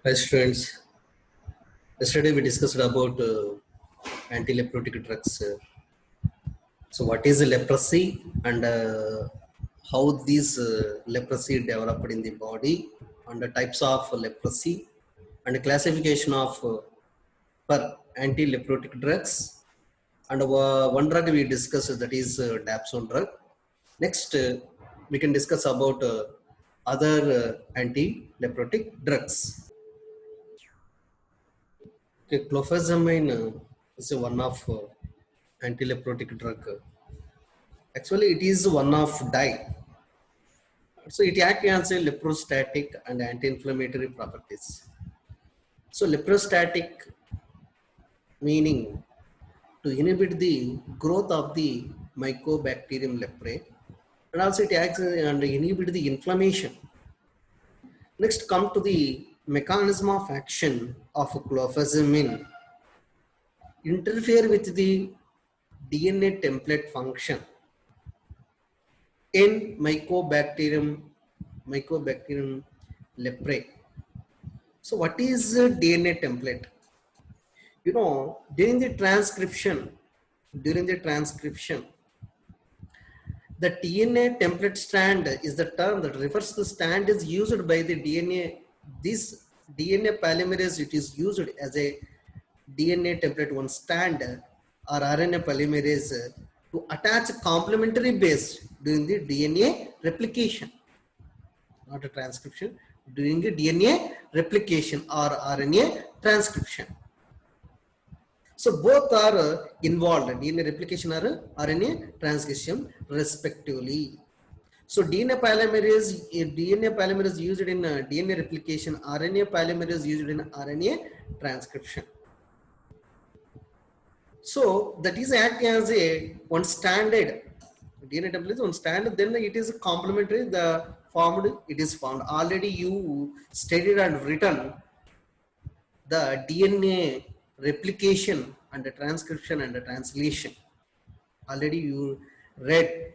Hi students, yesterday we discussed about anti-leprotic drugs. So what is leprosy and how these leprosy developed in the body and the types of leprosy and the classification of per anti-leprotic drugs and one drug we discussed that is dapsone drug. Next we can discuss about other anti-leprotic drugs. Okay, clofazimine is one of anti-leprotic drug. Actually, it is one of dye. So it acts as a leprostatic and anti-inflammatory properties. So leprostatic meaning to inhibit the growth of the Mycobacterium leprae, and also it acts and inhibit the inflammation. Next, come to the mechanism of action of clofazimine. Interfere with the DNA template function in Mycobacterium leprae. So what is DNA template? You know, during the transcription, the DNA template strand is the term that refers to the strand is used by the DNA. This DNA polymerase, it is used as a DNA template one strand or RNA polymerase to attach complementary base during the DNA replication, not a transcription, during the DNA replication or RNA transcription. So both are involved, DNA replication or RNA transcription respectively. So DNA polymerase used in DNA replication, RNA polymerase used in RNA transcription. So that is act as a one standard DNA template is one standard, then it is complementary, it is found. Already you studied and written the DNA replication and the transcription and the translation. Already you read.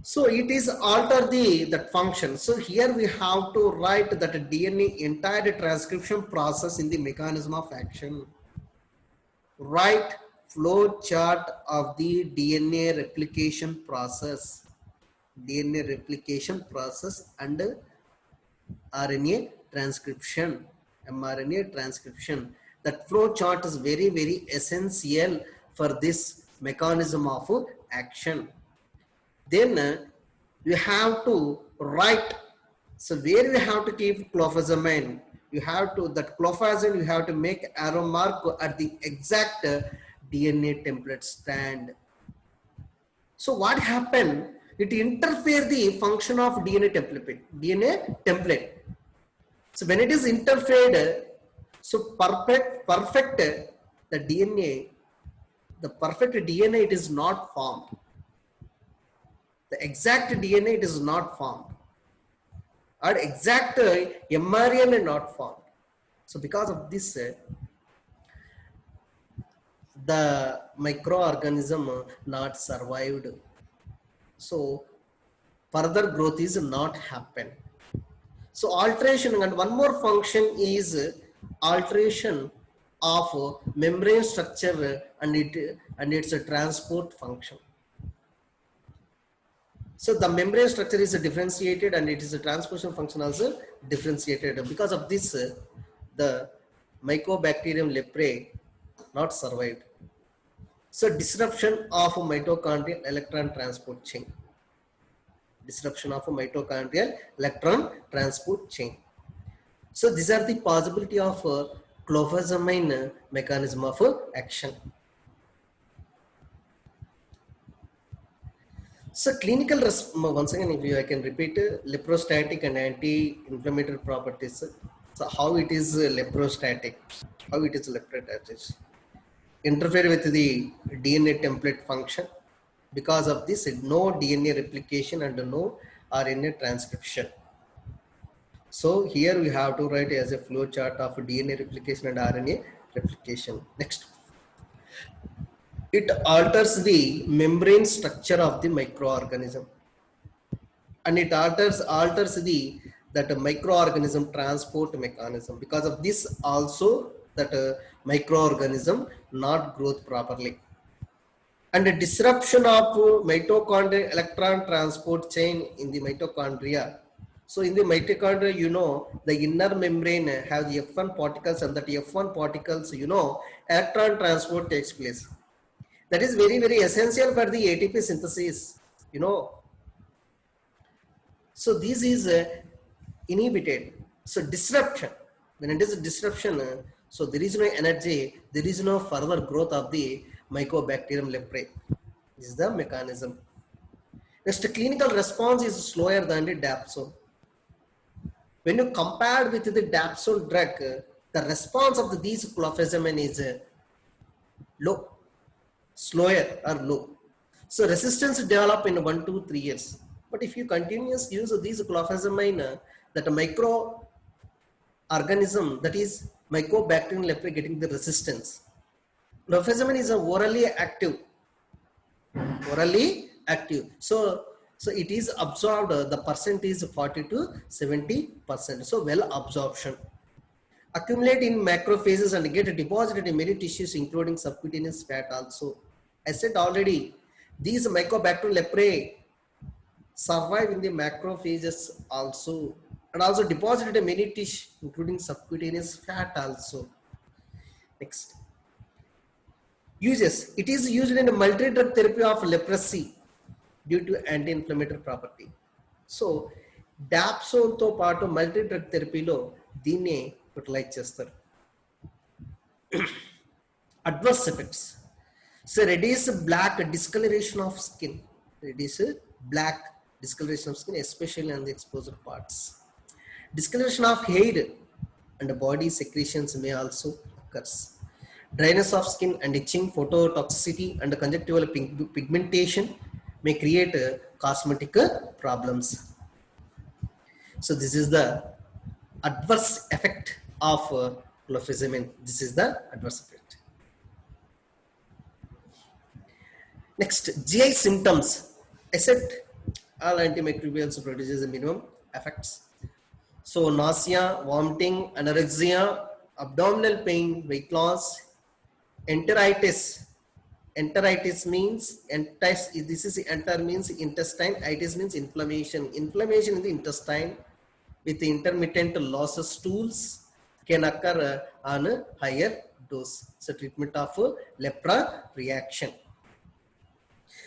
So it is alter that function. So here we have to write that DNA entire transcription process in the mechanism of action. Write flow chart of the DNA replication process and RNA transcription, mRNA transcription. That flow chart is very, very essential for this mechanism of action. Then you have to write. So where you have to keep clofazimine, you have to, that clofazimine you have to make arrow mark at the exact DNA template strand. So what happened? It interfere the function of DNA template. So when it is interfered, so perfect the DNA, the perfect DNA it is not formed. The exact DNA it is not formed. Or exact mRNA not formed. So because of this, the microorganism not survived. So further growth is not happen. So alteration, and one more function is alteration of membrane structure and its a transport function. So the membrane structure is differentiated and it is a transportation function also differentiated. Because of this, the Mycobacterium leprae not survived. So disruption of mitochondrial electron transport chain. Disruption of mitochondrial electron transport chain. So these are the possibility of clofazimine mechanism of action. So clinical, once again, if I can repeat, leprostatic and anti-inflammatory properties. So how it is leprostatic? How it is leprostatic? Interfere with the DNA template function. Because of this, no DNA replication and no RNA transcription. So here we have to write as a flow chart of DNA replication and RNA replication. Next. It alters the membrane structure of the microorganism, and it alters the that microorganism transport mechanism. Because of this also that microorganism not growth properly. And the disruption of mitochondrial electron transport chain in the mitochondria. So in the mitochondria, you know, the inner membrane have the F1 particles, and that F1 particles, you know, electron transport takes place. That is very, very essential for the ATP synthesis, you know. So this is inhibited. So disruption, when it is a disruption, so there is no energy, there is no further growth of the Mycobacterium leprae. This is the mechanism. Next, clinical response is slower than the dapsone. When you compare with the dapsone drug, the response of these clofazimine is low, slower or low. So resistance develop in 1 to 3 years. But if you continuous use of these clofazimine, that micro organism, that is Mycobacterium leprae, getting the resistance. Clofazimine is a orally active. So it is absorbed, the percent is 40 to 70%. So well absorption. Accumulate in macrophages and get deposited in many tissues, including subcutaneous fat also. I said already, these Mycobacterium leprae survive in the macrophages also, and also deposited in many tissue, including subcutaneous fat also. Next. Uses. It is used in a multi-drug therapy of leprosy due to anti-inflammatory property. So, dapsone తో పాటు multi drug థెరపీలో దీన్ని utilise చేస్తారు. Adverse effects. So, reduce black discoloration of skin. Reduce black discoloration of skin, especially on the exposed parts. Discoloration of hair and body secretions may also occurs. Dryness of skin and itching, phototoxicity and conjunctival pigmentation may create cosmetic problems. So this is the adverse effect of clofazimine. This is the adverse effect. Next, GI symptoms. I said all antimicrobials produces a minimum effects. So nausea, vomiting, anorexia, abdominal pain, weight loss, enteritis. Enteritis means this is enter means intestine, itis means inflammation. Inflammation in the intestine with intermittent loss of stools can occur on a higher dose. So treatment of lepra reaction.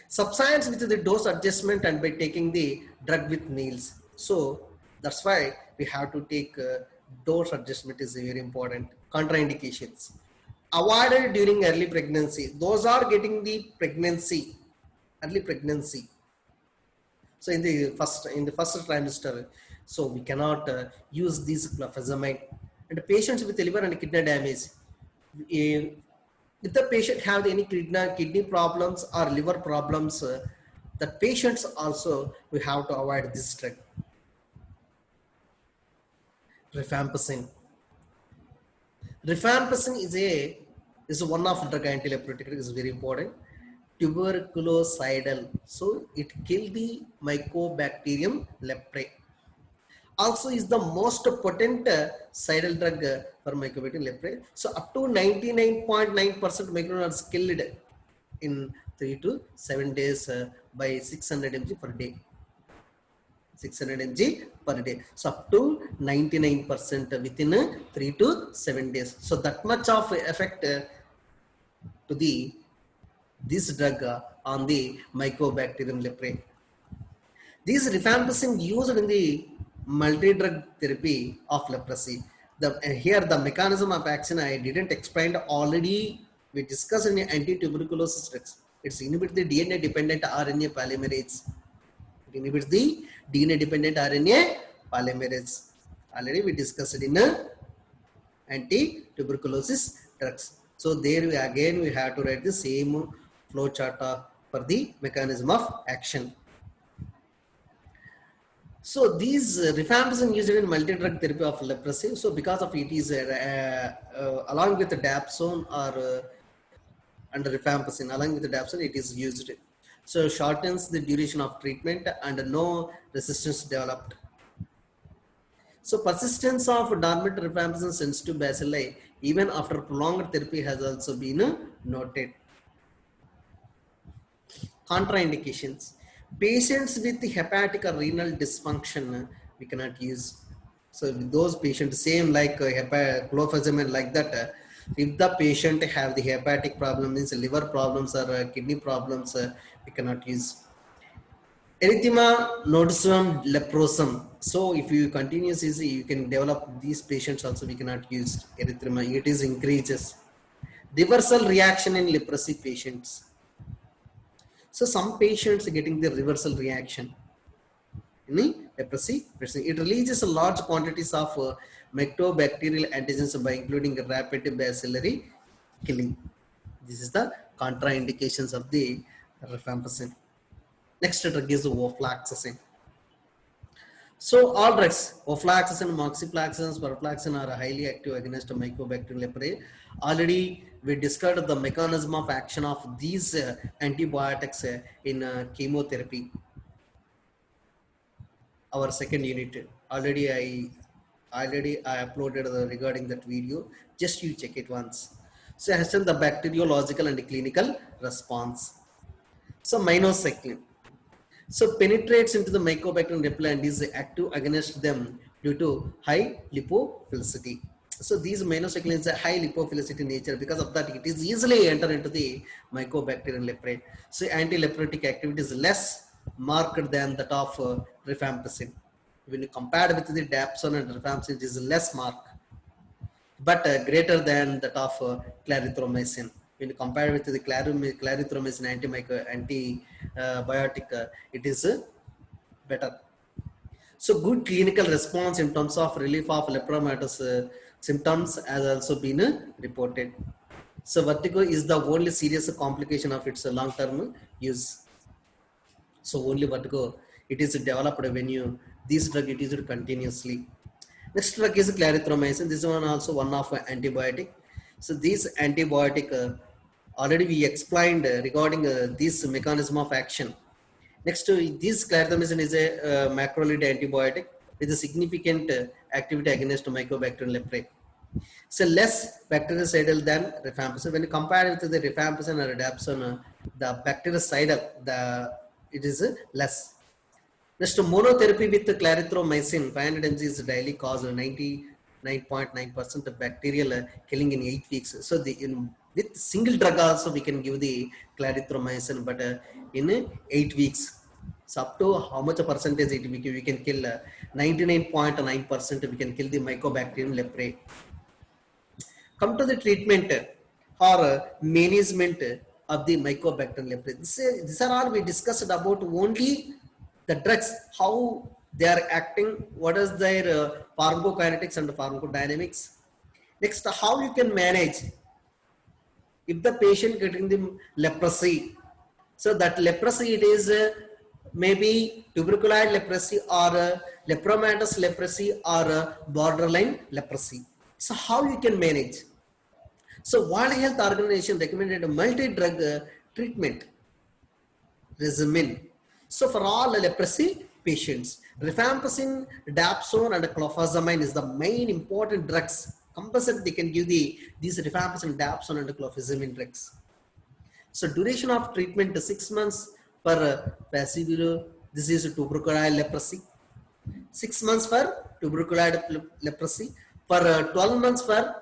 Subsides with the dose adjustment and by taking the drug with meals. So that's why we have to take dose adjustment is very important. Contraindications. Avoided during early pregnancy. Those are getting the pregnancy, early pregnancy. So in the first trimester, so we cannot use these clofazimine. And the patients with liver and kidney damage, if the patient have any kidney problems or liver problems, the patients also we have to avoid this drug. Rifampicin. Rifampicin is one of drug antileprotic, is very important. Tuberculocidal. So it kills the Mycobacterium leprae. Also is the most potent cidal drug for Mycobacterium leprae. So up to 99.9% microbes are killed in 3 to 7 days by 600 mg per day. 600 mg per day. So up to 99% within 3 to 7 days. So that much of effect to this drug on the Mycobacterium leprae. These rifampicin used in the multi-drug therapy of leprosy. Here the mechanism of action I didn't explain already. We discussed in the anti-tuberculosis drugs. It's inhibits the DNA-dependent RNA polymerase. It inhibits the DNA-dependent RNA polymerase. Already we discussed it in anti-tuberculosis drugs. So there we have to write the same flow chart for the mechanism of action. So these rifampicin used in multi-drug therapy of leprosy. So because of it is along with the dapsone or and rifampicin, along with the dapsone, it is used. So shortens the duration of treatment and no resistance developed. So persistence of dormant rifampicin sensitive bacilli even after prolonged therapy has also been noted. Contraindications. Patients with hepatic or renal dysfunction we cannot use. So with those patients, same like clofazimine like that, if the patient have the hepatic problem, means liver problems or kidney problems, we cannot use. Erythema nodosum leprosum. So if you continuously, you can develop these patients also, we cannot use erythema. It is increases. Reversal reaction in leprosy patients. So some patients are getting the reversal reaction in leprosy. It releases a large quantities of mycobacterial antigens by including rapid bacillary killing. This is the contraindications of the rifampicin. Next drug is ofloxacin. So all drugs, ofloxacin, moxifloxacin, sparfloxacin are highly active against mycobacterial leprae. Already we discussed the mechanism of action of these antibiotics in chemotherapy. Our second unit. Already I uploaded regarding that video. Just you check it once. So has done the bacteriological and clinical response. So minocycline. So penetrates into the mycobacterium repli and is active against them due to high lipophilicity. So these minocyclines are high lipophilicity nature. Because of that, it is easily enter into the mycobacterium leprae. So anti-leprotic activity is less marked than that of rifampicin. When you compare with the dapsone and rifampicin, it is less marked, but greater than that of clarithromycin. When you compare with the clarithromycin antibiotic, it is better. So good clinical response in terms of relief of lepromatous symptoms has also been reported. So vertigo is the only serious complication of its long-term use. So only vertigo, it is developed when you this drug it is continuously. Next drug is clarithromycin. This one also one of antibiotic. So this antibiotic already we explained regarding this mechanism of action. Next to this, clarithromycin is a macrolide antibiotic with a significant activity against mycobacterial leprae. So less bactericidal than rifampicin. When you compare it to the rifampicin or dapsone, the bactericidal, it is less. Next, monotherapy with clarithromycin 500 mg is daily cause 99.9% of bacterial killing in 8 weeks. So with single drug also we can give the clarithromycin, but in 8 weeks. So up to how much a percentage we can kill 99.9% we can kill the mycobacterium leprae. Come to the treatment or management of the mycobacterium leprae. These are all we discussed about only the drugs, how they are acting, what is their pharmacokinetics and pharmacodynamics. Next, how you can manage if the patient getting the leprosy. So that leprosy, it is maybe tuberculoid leprosy or lepromatous leprosy or borderline leprosy. So how you can manage? So World Health Organization recommended a multi-drug treatment regimen. So for all leprosy patients, rifampicin, dapsone and clofazimine is the main important drugs. Compulsory they can give these rifampicin, dapsone and clofazimine drugs. So duration of treatment 6 months for passive disease tuberculosis leprosy, 6 months for tuberculosis leprosy, for 12 months for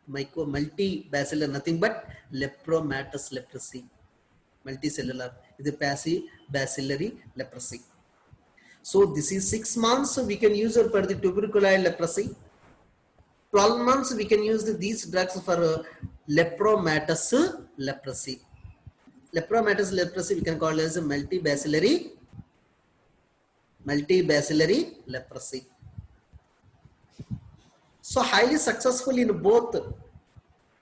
multi-bacillar, nothing but lepromatous leprosy, multicellular, is a passive bacillary leprosy. So this is 6 months we can use it for the tuberculosis leprosy. 12 months we can use these drugs for lepromatous leprosy. Lepromatous leprosy we can call as a multibacillary leprosy. So highly successful in both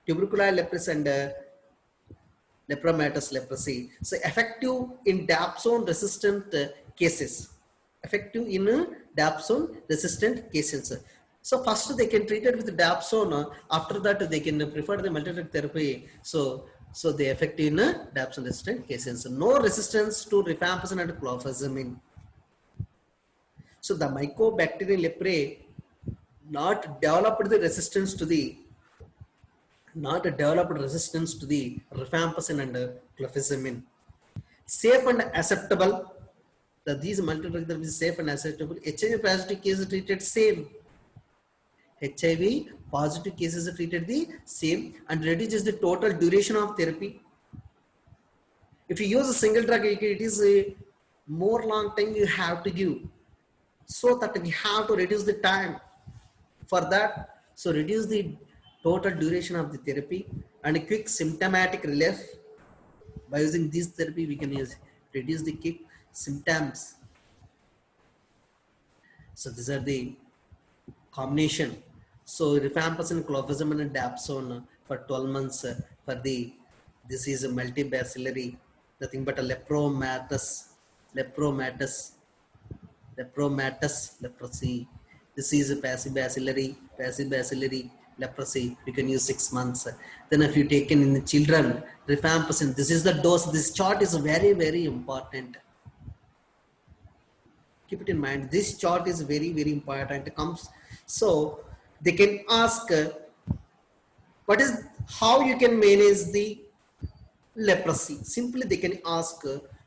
tuberculosis leprosy and lepromatous leprosy. So effective in dapsone resistant cases. Effective in dapsone resistant cases. So first they can treat it with dapsone. After that they can prefer the multi-drug therapy. So they effective in dapsone resistant cases. No resistance to rifampicin and clofazimine. So the mycobacterium leprae not developed the resistance to the not developed resistance to the rifampicin and clofazimine. Safe and acceptable. These multi-drug therapies is safe and acceptable. HIV positive cases treated same. HIV positive cases are treated the same and reduces the total duration of therapy. If you use a single drug, it is a more long time you have to give, so that we have to reduce the time for that. So reduce the total duration of the therapy and a quick symptomatic relief. By using this therapy, we can reduce the quick symptoms. So these are the combination. So rifampicin, clofazimine and dapsone for 12 months for the disease multibacillary, nothing but a lepromatous leprosy. This is a bacillary leprosy. You can use 6 months. Then if you taken in the children, rifampicin, this is the dose. This chart is very, very important. Keep it in mind. This chart is very, very important. It comes. So they can ask, how you can manage the leprosy? Simply they can ask,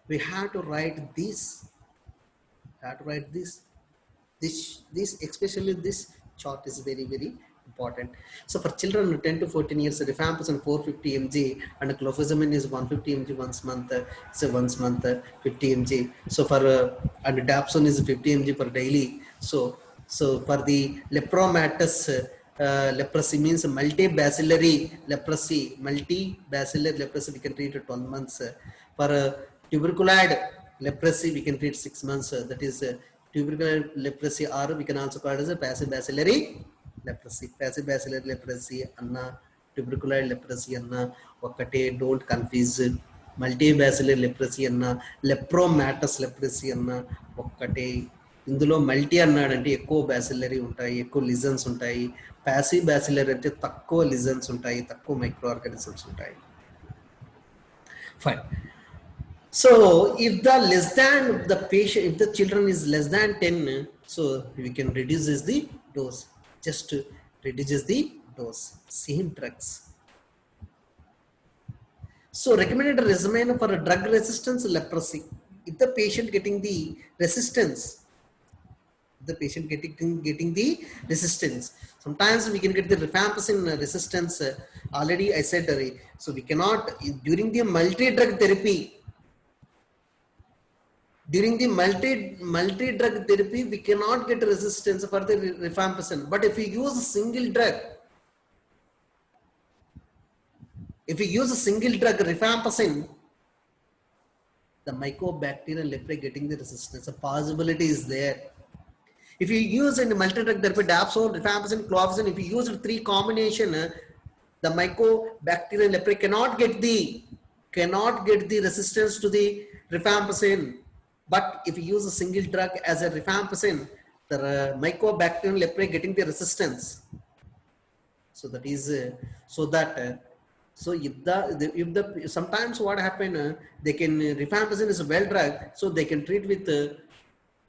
we have to write this. This especially this chart is very, very important. So for children 10 to 14 years, rifampicin 450 mg and clofazimine is 150 mg once month. So once month 50 mg. So for and dapsone is 50 mg per daily. So for the lepromatous leprosy means multibacillary leprosy, we can treat 12 months. For tuberculoid leprosy, we can treat 6 months. That is tubercular leprosy, or we can also call it as a passive bacillary leprosy. Passive bacillary leprosy anna, tubercular leprosy anna ఒకటే, don't confuse. Multibacillary leprosy anna, lepromatous leprosy anna ఒక్కటే. ఇందులో multi అన్నాడంటే ఎక్కువ bacillary ఉంటాయి, ఎక్కువ listens ఉంటాయి. Passive bacillary అంటే తక్కువ లిజన్స్ ఉంటాయి, తక్కువ మైక్రో ఆర్గానిజమ్స్ ఉంటాయి. Fine. So if the patient, if the children is less than 10, so we can reduce the dose, just to reduces the dose, same drugs. So recommended regimen for a drug resistance leprosy. If the patient getting the resistance, sometimes we can get the rifampicin resistance. Already I said, so we cannot during the multi-drug therapy. During the multi-drug therapy, we cannot get resistance for the rifampicin. But if we use a single drug, rifampicin, the mycobacterial leprae getting the resistance. The possibility is there. If you use in the multi-drug therapy, dapsone, rifampicin, clofazimine, if you use 3 combination, the mycobacterial leprae cannot get the resistance to the rifampicin. But if you use a single drug as a rifampicin, the mycobacterial leprae getting the resistance. So that is sometimes what happen, they can rifampicin is a well drug, so they can treat with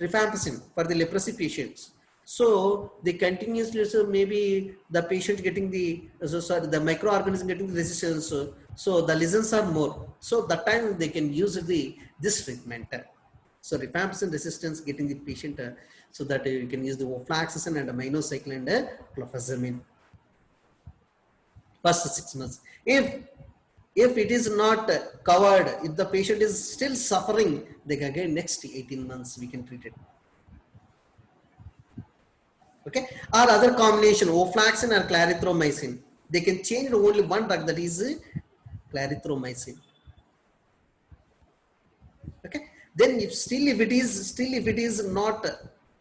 rifampicin for the leprosy patients. So they continuously, so maybe the patient getting the microorganism getting the resistance, so the lesions are more. So that time they can use this treatment. So rifampicin resistance getting the patient, so that you can use the ofloxacin and minocycline and clofazimine. First 6 months. If it is not covered, if the patient is still suffering, they can get next 18 months we can treat it. Okay, or other combination, ofloxacin or clarithromycin. They can change only one drug, that is clarithromycin. Okay, then if it is not,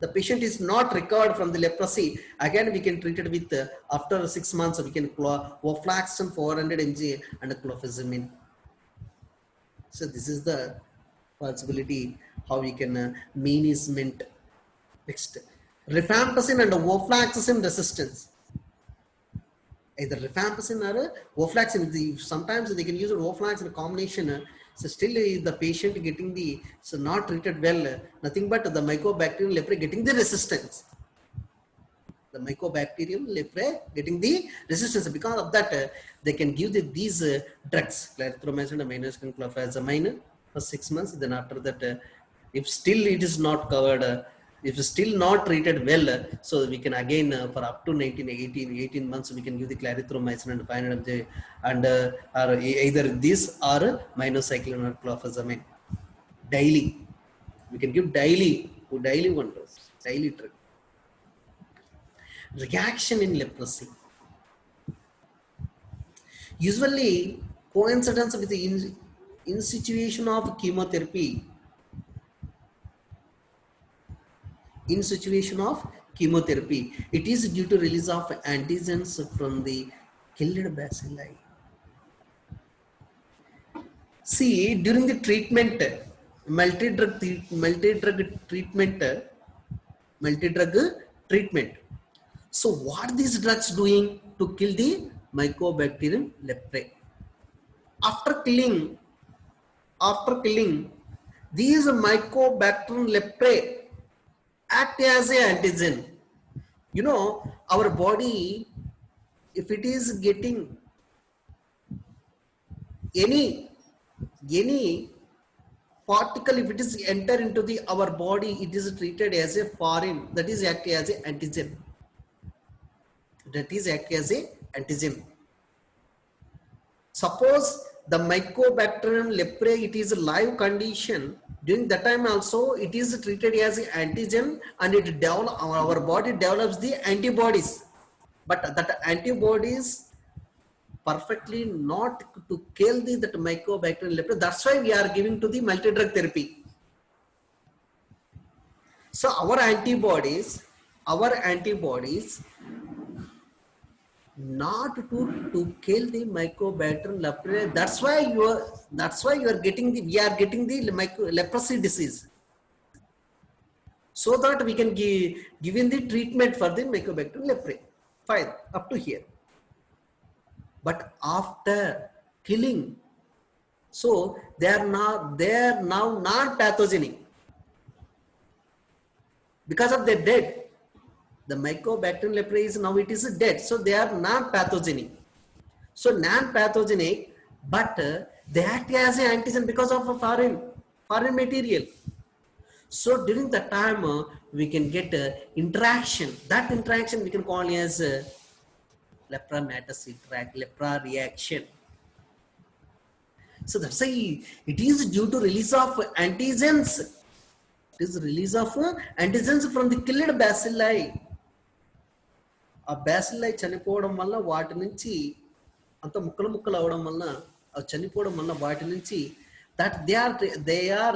the patient is not recovered from the leprosy, again we can treat it with after 6 months we can ofloxacin 400 mg and clofazimine. So this is the possibility how we can management. Next, rifampicin and ofloxacin resistance. Either rifampicin or ofloxacin. Sometimes they can use ofloxacin combination. So still the patient getting not treated well, nothing but the mycobacterial leprae getting the resistance. the Mycobacterium leprae getting the resistance. Because of that, they can give these drugs, clarithromycin, aminoxidil, clofazimine for 6 months. Then after that, if still it is not covered, if still not treated well, so we can again for up to 18 months, we can give the clarithromycin and 500 mg, and or either this or minocycline or clofazimine daily. We can give daily one dose, daily drug. Reaction in leprosy. Usually coincidence with the in situation of chemotherapy. In situation of chemotherapy, it is due to release of antigens from the killed bacilli. See, during the treatment, multi-drug treatment. So what these drugs doing to kill the Mycobacterium leprae? After killing these Mycobacterium leprae act as a antigen. You know, our body, if it is getting any particle, if it is enter into the our body, it is treated as a foreign, that is act as a antigen. Suppose the Mycobacterium leprae, it is a live condition. During that time also, it is treated as an antigen, and it develop, our body develops the antibodies. But that antibodies perfectly not to kill that Mycobacterium leprae. That's why we are giving to the multi-drug therapy. So our antibodies not to kill the Mycobacterium leprae. That's why you are getting we are getting the leprosy disease, so that we can give in the treatment for the Mycobacterium leprae. Fine, up to here. But after killing, so they are now non-pathogenic because of their dead. The Mycobacterium leprae is now, it is dead, so they are non-pathogenic. So non-pathogenic, but they act as an antigen because of a foreign material. So during the time we can get interaction. That interaction we can call as lepromatosis lepra reaction. So that's why it is due to release of antigens. It is release of antigens from the killed bacilli. ఆ బ్యాసిల్లై చనిపోవడం వల్ల వాటి నుంచి అంత ముక్కలు అవడం వల్ల అవి చనిపోవడం వల్ల వాటి నుంచి that they are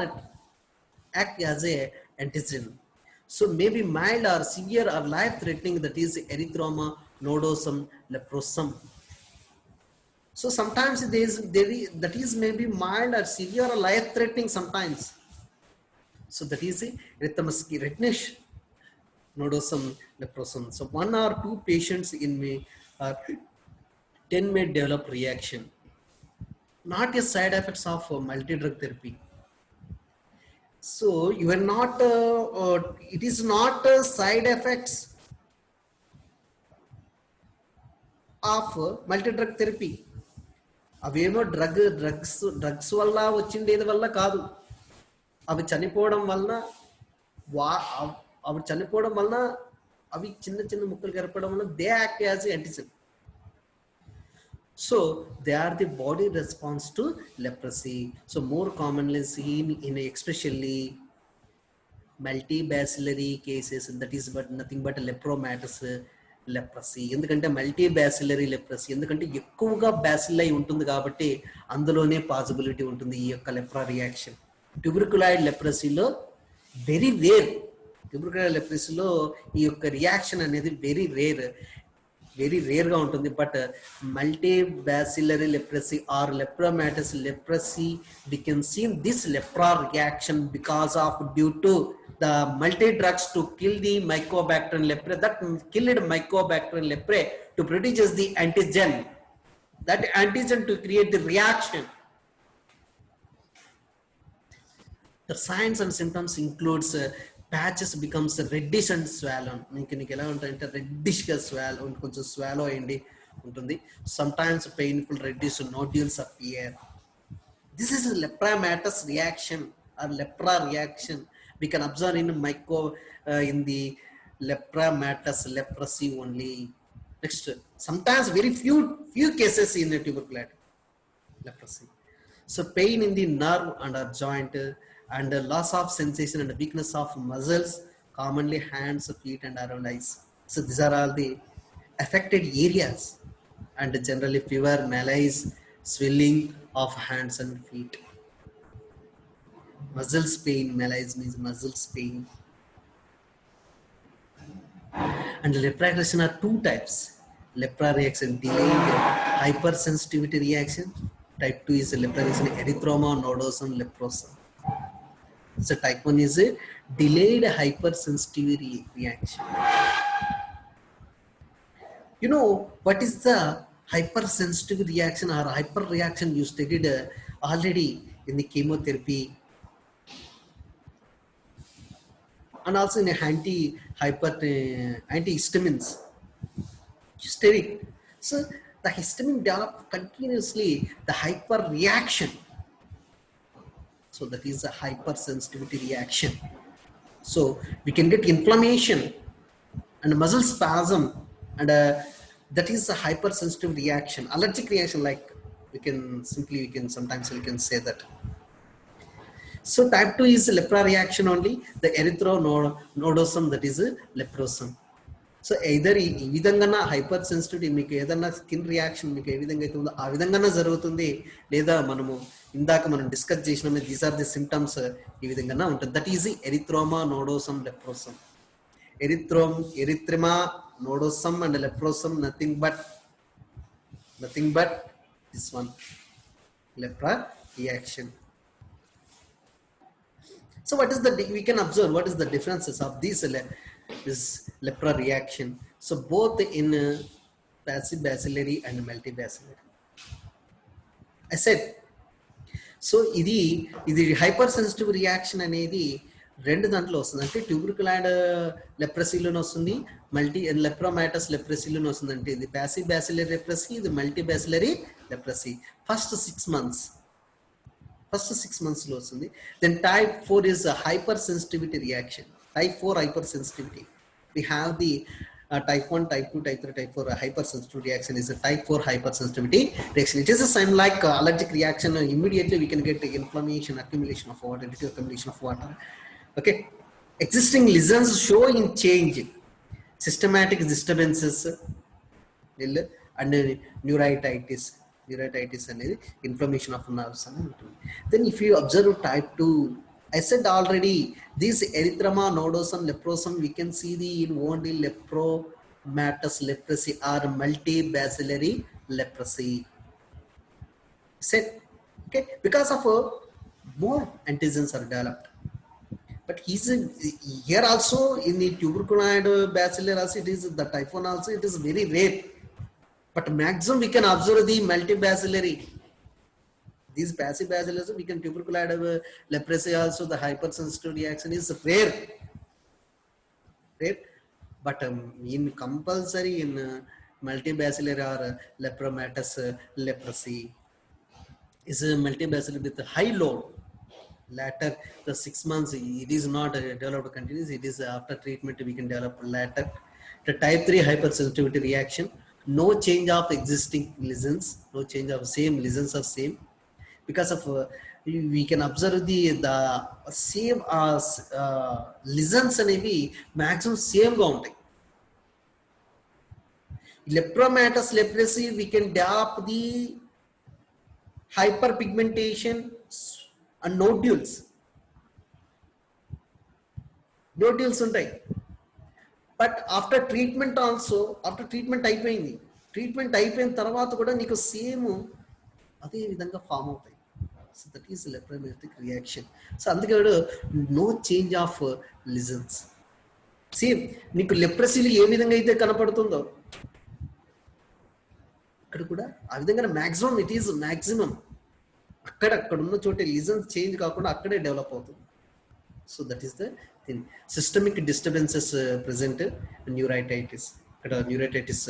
act as a antigen. So maybe mild or severe or life threatening, that is erythroma nodosum leprosum. So sometimes that is maybe mild or severe or life threatening sometimes. So that is erythemus reddish nodosum leprosum. So 1 or 2 patients in me 10 may develop reaction. Not a side effects of multi-drug therapy. So you are not it is not side effects of multi-drug therapy. అవేమో drugs వల్ల వచ్చిండేది వల్ల కాదు. అవి చనిపోవడం వలన అవి చిన్న ముక్కలు కరపడం వల్ల they act as antigen. So they are the body response to leprosy. So more commonly seen in especially multibacillary cases, and that is but nothing but lepromatous leprosy. ఎందుకంటే మల్టీబ్యాసిలరీ లెప్రసీ, ఎందుకంటే ఎక్కువగా బ్యాసిల్లై ఉంటుంది కాబట్టి అందులోనే పాసిబిలిటీ ఉంటుంది ఈ యొక్క లెప్రా రియాక్షన్. ట్యూబర్కులాయిడ్ లెప్రసీలో వెరీ రేర్. ట్యూబర్కులాయిడ్ లెప్రసీలో ఈ యొక్క రియాక్షన్ అనేది వెరీ రేర్గా ఉంటుంది. But multibacillary leprosy or lepromatous leprosy, we can see this lepra reaction because of due to the multi drugs to kill the Mycobacterium leprae, that killed Mycobacterium leprae to produce the antigen, that antigen to create the reaction. The signs and symptoms includes patches becomes reddish and swallow. నీకు ఎలా ఉంటాయంటే రెడ్డిష్గా swallow కొంచెం swallow అయ్యండి ఉంటుంది. Some times painful reddish nodules appear. This is a lepramatus reaction or lepra reaction. We can observe in in the lepramatus leprosy only. Next, sometimes very few cases in the tuberculosis leprosy. So pain in the nerve and joint and loss of sensation and weakness of muscles, commonly hands, feet and around eyes. So these are all the affected areas, and generally fever, malaise, swelling of hands and feet. Muscles pain, malaise means muscles pain. And lepra reaction are two types. Lepra reaction, delayed hypersensitivity reaction. Type 2 is lepra reaction, erythroma nodosum leprosum. So type 1 is a delayed hypersensitivity reaction. You know what is the hypersensitive reaction or hyper reaction? You studied already in the chemotherapy and also in antihistamines. You studied. So the histamine develop continuously the hyper reaction. So that is a hypersensitivity reaction. So we can get inflammation and muscle spasm, and that is a hypersensitive reaction. Allergic reaction, like we can sometimes say that. So type 2 is lepra reaction only, the erythronodosum, that is leprosum. So either ఈ విధంగా hyper sensitivity మీకు ఏదన్నా skin reaction మీకు ఏ విధంగా అయితే ఉందో ఆ విధంగానే జరుగుతుంది, లేదా మనం డిస్కస్ చేసినామే దీస్ ఆర్ ది సిమ్టమ్స్ ఈ విధంగానే ఉంటుంది. That is erythema nodosum leprosum. Erythema nodosum and leprosum nothing but this one, lepra reaction. So what is we can observe what is the differences of these this lepra reaction. So both in passive bacillary and multibacillary. I said, so ఇది hypersensitive reaction అనేది రెండు దాంట్లో వస్తుంది. అంటే ట్యూబర్కులాయిడ్ లెప్రసీలోనే వస్తుంది, లెప్రోమాటస్ లెప్రసీలోనే వస్తుంది. అంటే ఇది ప్యాసివ్ బ్యాసిలరీ లెప్రసీ, ఇది multi bacillary leprosy. First 6 months లో వస్తుంది. Then type 4 is a hypersensitivity reaction. Type 4 hypersensitivity. We have the type 1, type 2, type 3, type 4 hypersensitivity reaction is a type 4 hypersensitivity reaction. It is the same like allergic reaction. Immediately we can get inflammation, accumulation of water, accumulation of water. Okay. Existing lesions showing change, systematic disturbances and neuritis అనేది inflammation of nerves అని ఉంటుంది. Then if you observe type 2, I said already, this erythroma nodosum leprosum, we can see the in only lepromatous leprosy or multibacillary leprosy. Said, okay, because of more antigens are developed. But here also in the tuberculoid bacillary also, it is the type 1 also, it is very rare. But maximum we can observe the multibacillary. These passive bacillus, we can tuberculoid leprosy also, the hypersensitive reaction is rare. But in compulsory in multibacillary or lepromatous leprosy is a multibacillary with a high load. Later the 6 months it is not developed continuous, it is after treatment we can develop later. The type 3 hypersensitivity reaction, no change of existing lesions, no change of same lesions are same. Because of we can observe the same lesions అనేవి maximum same గా ఉంటాయి. Lepromatous leprosy we can develop the hyperpigmentation and nodules ఉంటాయి. But after treatment also, after treatment అయిపోయిన తర్వాత కూడా నీకు same అదే విధంగా ఫామ్ అవుతాయి. So that is lepromatous reaction. So అందుకే no change of lesions. Same నీకు లెప్రసీలు ఏ విధంగా అయితే కనపడుతుందో ఇక్కడ కూడా ఆ విధంగా మ్యాక్సిమం ఇట్ ఈస్ మ్యాక్సిమం అక్కడ ఉన్న చోటే లిజన్స్ చేంజ్ కాకుండా అక్కడే డెవలప్ అవుతుంది. So that is the thing. Systemic disturbances present neuritis. Neuritis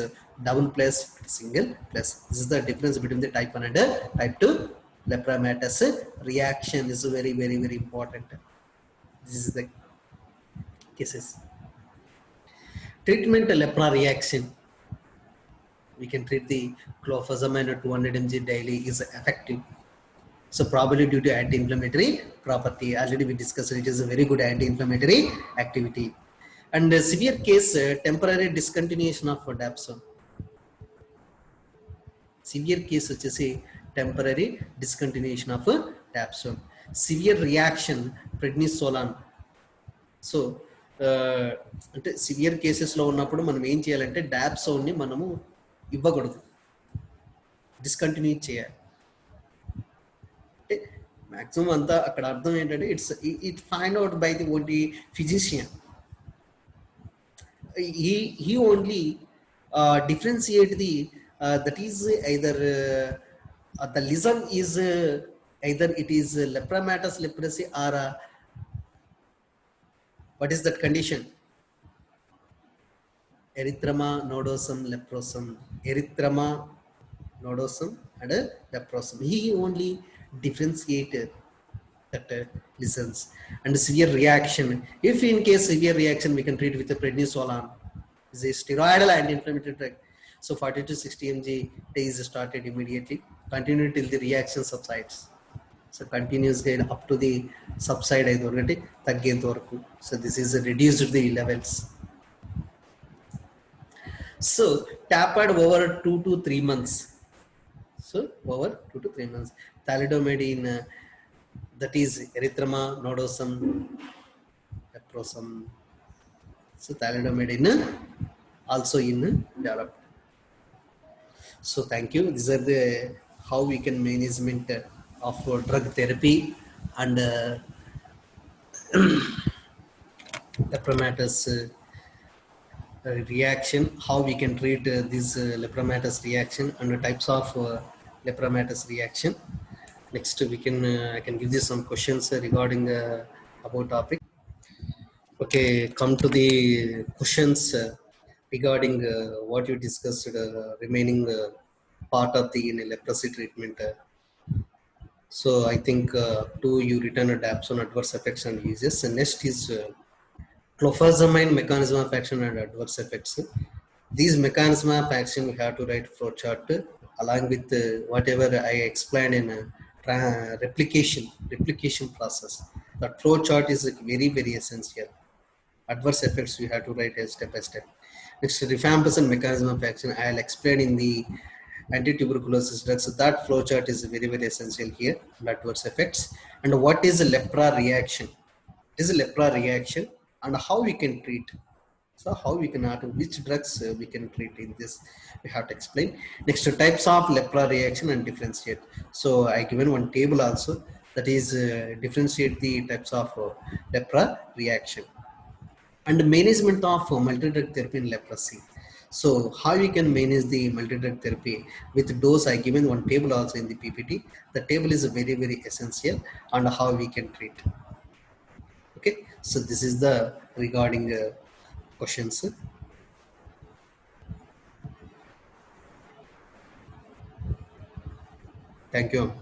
double plus single plus. This is the difference between the type 1 and type 2 lepromatous reaction is very, very, very important. This is the cases. Treatment lepra reaction. We can treat the clofazimine 200 mg daily is effective. So probably due to anti-inflammatory property, already we discussed it is a very good anti-inflammatory activity. And severe case, temporary discontinuation of dapsone. Severe case వచ్చేసి temporary discontinuation of dapsone. Severe reaction prednisolone. So అంటే severe కేసెస్లో ఉన్నప్పుడు మనం ఏం చేయాలంటే డాప్సోన్ని మనము ఇవ్వకూడదు, discontinue చేయాలి. అంటే మ్యాక్సిమం అంతా అక్కడ అర్థం ఏంటంటే it find out by the only physician. he only differentiate the that is either the lesion is either it is lepromatous leprosy or what is that condition? Erythrema nodosum leprosum. Erythrema nodosum and leprosum. He only differentiated that lesions and severe reaction. If in case severe reaction, we can treat with the prednisolone. Is a steroidal anti-inflammatory drug. So 40 to 60 mg is started immediately. Continue till the reaction subsides. So continuous gain up to the subside. So this is reduced the levels. So tapered over 2 to 3 months. So over 2 to 3 months. Thalidomide that is erythrema nodosum leprosum. So thalidomide also in developed. So thank you. These are the how we can management of drug therapy and lepromatous reaction, how we can treat this lepromatous reaction and the types of lepromatous reaction. Next we can I can give you some questions regarding about topic. Okay, come to the questions regarding what you discussed remaining part of the leprosy treatment. So I think two you written a dapsone adverse effects and uses. And next is clofazimine mechanism of action and adverse effects. These mechanism of action we have to write flow chart along with whatever I explained in replication process. That flow chart is very, very essential. Adverse effects we have to write step by step. Next, rifampicin mechanism of action I'll explain in the anti-tuberculosis drugs. So that flow chart is very, very essential here. Adverse effects and what is a lepra reaction? It is a lepra reaction and how we can treat. So how we can which drugs we can treat in this we have to explain. Next, types of lepra reaction and differentiate. So I given one table also that is differentiate the types of lepra reaction and management of multi-drug therapy in leprosy. So how we can manage the multi-drug therapy with dose. I given one table also in the PPT. The table is very, very essential and how we can treat. Okay, so this is the regarding questions. Thank you.